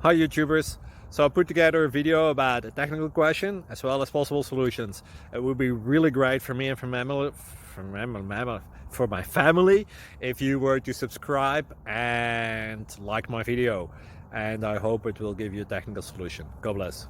Hi YouTubers! So I put together a video about a technical question as well as possible solutions. It would be really great for me and for my family if you were to subscribe and like my video, and I hope it will give you a technical solution. God bless.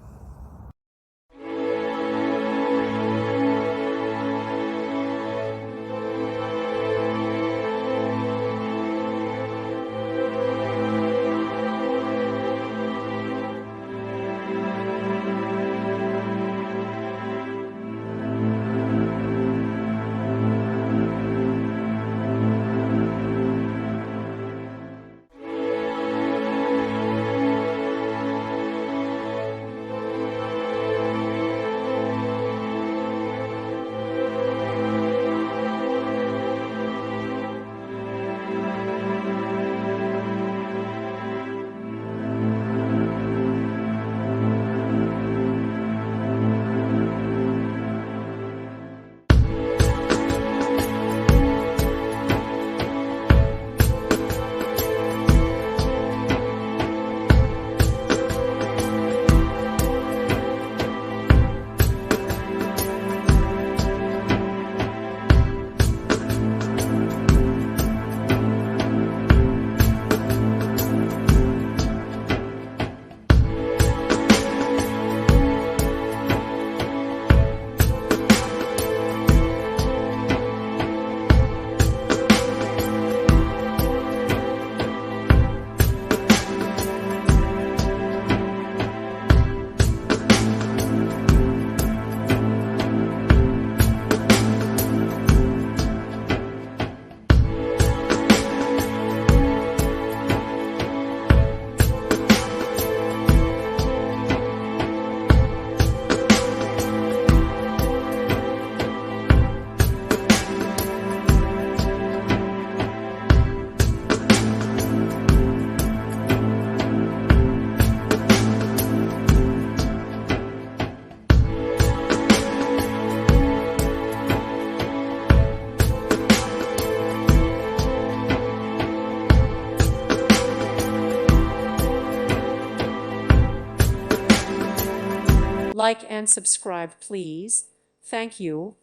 Like and subscribe, please. Thank you.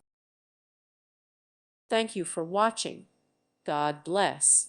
Thank you for watching. God bless.